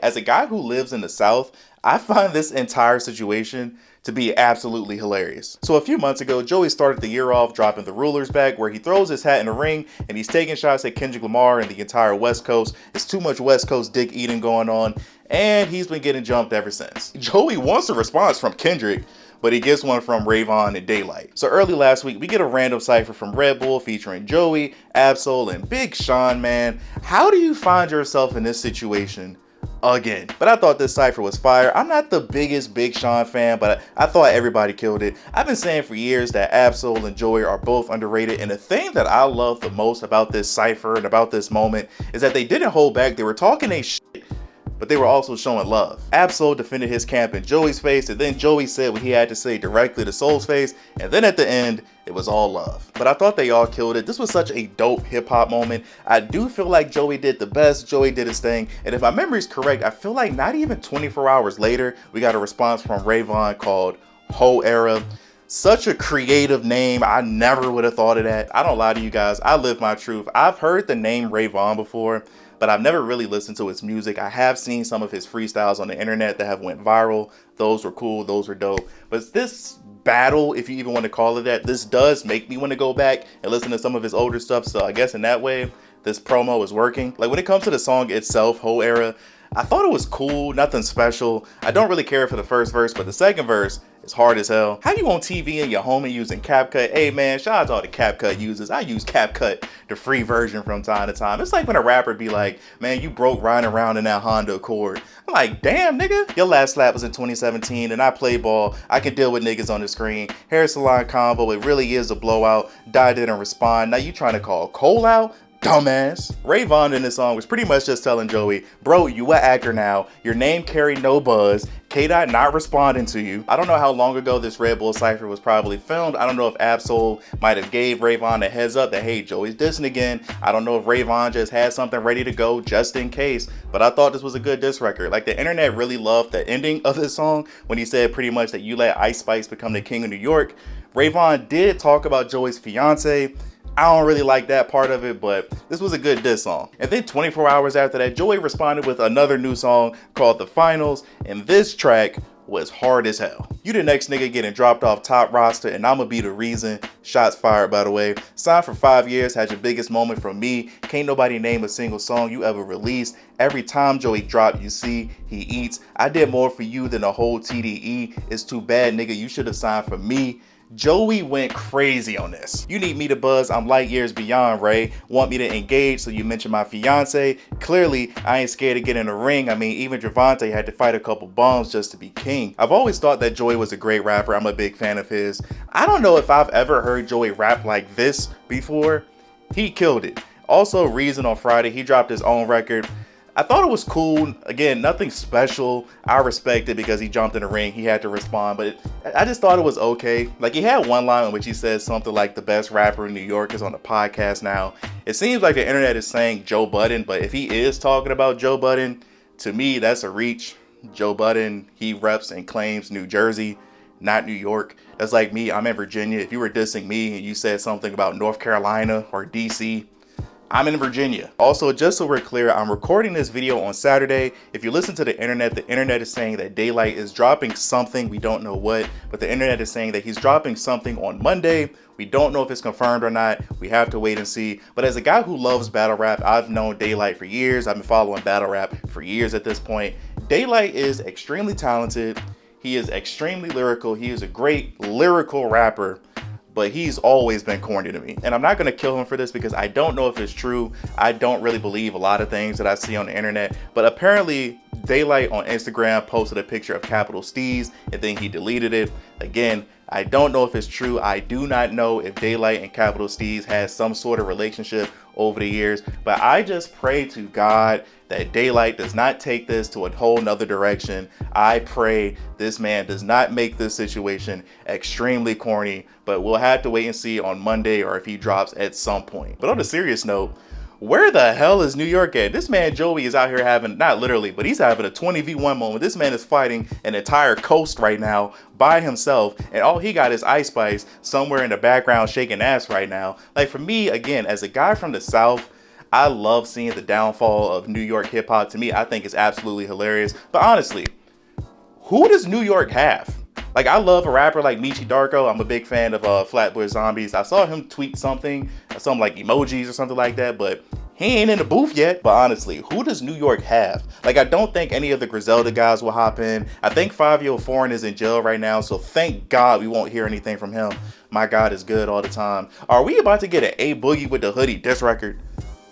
As a guy who lives in the South, I find this entire situation to be absolutely hilarious. So a few months ago, Joey started the year off dropping the Rulers back, where he throws his hat in the ring and he's taking shots at Kendrick Lamar and the entire West Coast. It's too much West Coast dick eating going on, and he's been getting jumped ever since. Joey wants a response from Kendrick, but he gets one from Ray Vaughn and Daylyt. So early last week, we get a random cipher from Red Bull featuring Joey, Absol, and Big Sean. Man, how do you find yourself in this situation again? But I thought this cipher was fire. I'm not the biggest Big Sean fan, but I thought everybody killed it. I've been saying for years that Absol and Joey are both underrated, and the thing that I love the most about this cipher and about this moment is that they didn't hold back. They were talking a shit, but they were also showing love. Absol defended his camp in Joey's face, and then Joey said what he had to say directly to Soul's face, and then at the end, it was all love. But I thought they all killed it. This was such a dope hip-hop moment. I do feel like Joey did the best. Joey did his thing, and if my memory is correct, I feel like not even 24 hours later, we got a response from Rayvon called Whole Era. Such a creative name. I never would have thought of that. I don't lie to you guys. I live my truth. I've heard the name Ray Vaughn before, but I've never really listened to his music. I have seen some of his freestyles on the internet that have went viral. Those were cool. Those were dope. But this battle, if you even want to call it that, this does make me want to go back and listen to some of his older stuff. So I guess in that way, this promo is working. Like when it comes to the song itself, Whole Era, I thought it was cool, nothing special. I don't really care for the first verse, but the second verse is hard as hell. How you on TV and your homie using CapCut? Hey man, shout out to all the CapCut users. I use CapCut, the free version, from time to time. It's like when a rapper be like, man, you broke riding around in that Honda Accord. I'm like, damn nigga, your last slap was in 2017 and I play ball. I can deal with niggas on the screen. Hair salon combo, it really is a blowout. Die didn't respond. Now you trying to call Cole out? Dumbass. Ray Vaughn in this song was pretty much just telling Joey, bro, you an actor now. Your name carried no buzz. K-Dot not responding to you. I don't know how long ago this Red Bull cipher was probably filmed. I don't know if Absol might have gave Ray Vaughn a heads up that, hey, Joey's dissing again. I don't know if Ray Vaughn just had something ready to go just in case, but I thought this was a good diss record. Like the internet really loved the ending of this song when he said pretty much that you let Ice Spice become the king of New York. Ray Vaughn did talk about Joey's fiance. I don't really like that part of it, but this was a good diss song. And then 24 hours after that, Joey responded with another new song called The Finals, and this track was hard as hell. You the next nigga getting dropped off top roster, and I'ma be the reason. Shots fired, by the way. Signed for 5 years, had your biggest moment from me. Can't nobody name a single song you ever released. Every time Joey drop, you see, he eats. I did more for you than the whole TDE. It's too bad, nigga, you should have signed for me. Joey went crazy on this. You need me to buzz, I'm light years beyond, Ray. Want me to engage, so you mention my fiance. Clearly, I ain't scared to get in the ring. I mean, even Javante had to fight a couple bums just to be king. I've always thought that Joey was a great rapper. I'm a big fan of his. I don't know if I've ever heard Joey rap like this before. He killed it. Also, Reason on Friday, he dropped his own record. I thought it was cool. Again, nothing special. I respect it because he jumped in the ring. He had to respond, but I just thought it was okay. Like he had one line in which he says something like the best rapper in New York is on the podcast now. It seems like the internet is saying Joe Budden, but if he is talking about Joe Budden, to me, that's a reach. Joe Budden, he reps and claims New Jersey, not New York. That's like me, I'm in Virginia. If you were dissing me and you said something about North Carolina or DC, I'm in Virginia. Also, just so we're clear, I'm recording this video on Saturday. If you listen to the internet is saying that Daylyt is dropping something. We don't know what, but the internet is saying that he's dropping something on Monday. We don't know if it's confirmed or not. We have to wait and see. But as a guy who loves battle rap, I've known Daylyt for years. I've been following battle rap for years at this point. Daylyt is extremely talented. He is extremely lyrical. He is a great lyrical rapper, but he's always been corny to me. And I'm not gonna kill him for this because I don't know if it's true. I don't really believe a lot of things that I see on the internet, but apparently Daylyt on Instagram posted a picture of Capital Steez and then he deleted it. Again, I don't know if it's true. I do not know if Daylyt and Capital Steez had some sort of relationship over the years, but I just pray to God that Daylyt does not take this to a whole nother direction. I pray this man does not make this situation extremely corny, but we'll have to wait and see on Monday or if he drops at some point. But on a serious note, where the hell is New York at? This man Joey is out here having, not literally, but he's having a 20v1 moment. This man is fighting an entire coast right now by himself, and all he got is Ice Spice somewhere in the background shaking ass right now. Like for me, again, as a guy from the South, I love seeing the downfall of New York hip hop. To me, I think it's absolutely hilarious. But honestly, who does New York have? Like, I love a rapper like Michi Darko. I'm a big fan of Flatbush Zombies. I saw him tweet something like emojis or something like that, but he ain't in the booth yet. But honestly, who does New York have? Like, I don't think any of the Griselda guys will hop in. I think 5 Foreign is in jail right now, so thank God we won't hear anything from him. My God is good all the time. Are we about to get an A Boogie with the Hoodie diss record?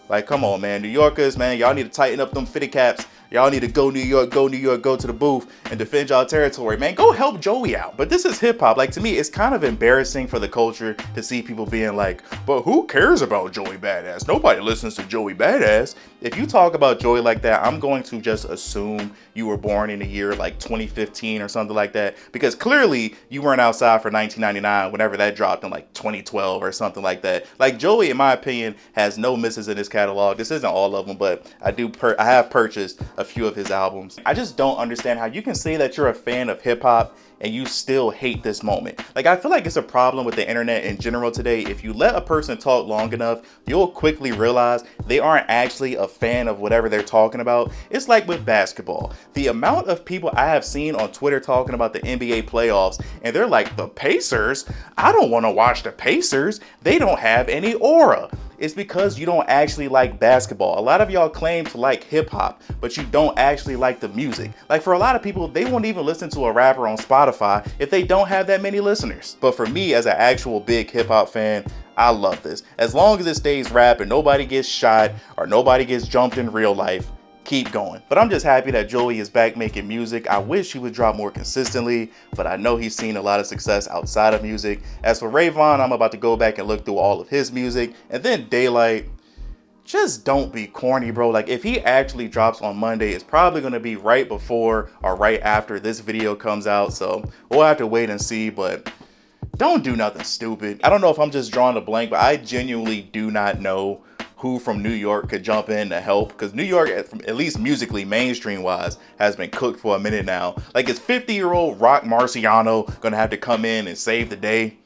Like, come on, man. New Yorkers, man, y'all need to tighten up them fitted caps. Y'all need to go New York, go New York, go to the booth and defend y'all territory, man. Go help Joey out. But this is hip hop. Like, to me, it's kind of embarrassing for the culture to see people being like, but who cares about Joey Badass? Nobody listens to Joey Badass. If you talk about Joey like that, I'm going to just assume you were born in the year like 2015 or something like that, because clearly you weren't outside for 1999 whenever that dropped in like 2012 or something like that. Like, Joey, in my opinion, has no misses in his catalog. This isn't all of them, but I have purchased a few of his albums. I just don't understand how you can say that you're a fan of hip hop and you still hate this moment. Like, I feel like it's a problem with the internet in general today. If you let a person talk long enough, you'll quickly realize they aren't actually a fan of whatever they're talking about. It's like with basketball. The amount of people I have seen on Twitter talking about the NBA playoffs, and they're like, the Pacers? I don't want to watch the Pacers. They don't have any aura. It's because you don't actually like basketball. A lot of y'all claim to like hip hop, but you don't actually like the music. Like, for a lot of people, they won't even listen to a rapper on Spotify if they don't have that many listeners. But for me, as an actual big hip hop fan, I love this. As long as it stays rap and nobody gets shot or nobody gets jumped in real life, keep going. But I'm just happy that Joey is back making music. I wish he would drop more consistently, but I know he's seen a lot of success outside of music. As for Rayvon, I'm about to go back and look through all of his music. And then Daylyt, just don't be corny, bro. Like, if he actually drops on Monday, it's probably going to be right before or right after this video comes out. So we'll have to wait and see, but don't do nothing stupid. I don't know if I'm just drawing a blank, but I genuinely do not know who from New York could jump in to help, because New York, at least musically, mainstream wise, has been cooked for a minute now. Like, is 50-year-old Rock Marciano gonna have to come in and save the day?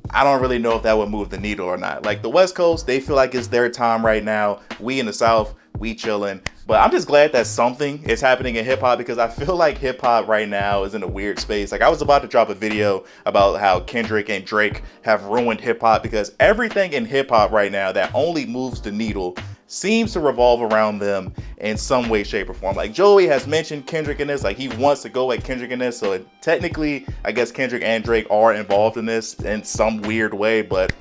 I don't really know if that would move the needle or not. Like, the West Coast, they feel like it's their time right now. We in the South, we chilling. But I'm just glad that something is happening in hip hop, because I feel like hip hop right now is in a weird space. Like, I was about to drop a video about how Kendrick and Drake have ruined hip hop, because everything in hip hop right now that only moves the needle seems to revolve around them in some way, shape, or form. Like, Joey has mentioned Kendrick in this, like, he wants to go at Kendrick in this, so technically, I guess Kendrick and Drake are involved in this in some weird way, but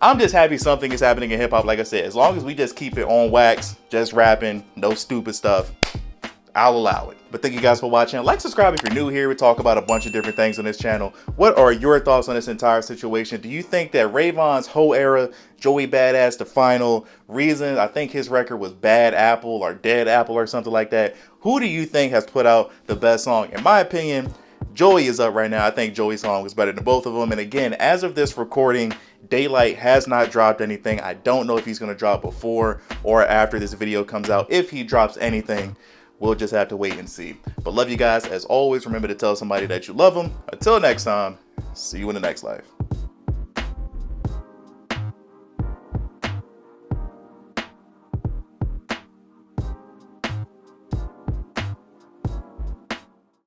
I'm just happy something is happening in hip hop. Like I said, as long as we just keep it on wax, just rapping, no stupid stuff, I'll allow it. But thank you guys for watching. Like, subscribe if you're new here. We talk about a bunch of different things on this channel. What are your thoughts on this entire situation? Do you think that Rayvon's whole era, Joey Badass, the final reason, I think his record was Bad Apple or Dead Apple or something like that, who do you think has put out the best song? In my opinion, Joey is up right now. I think Joey's song is better than both of them. And again, as of this recording, Daylyt has not dropped anything. I don't know if he's going to drop before or after this video comes out. If he drops anything, we'll just have to wait and see. But love you guys. As always, remember to tell somebody that you love them. Until next time, see you in the next life.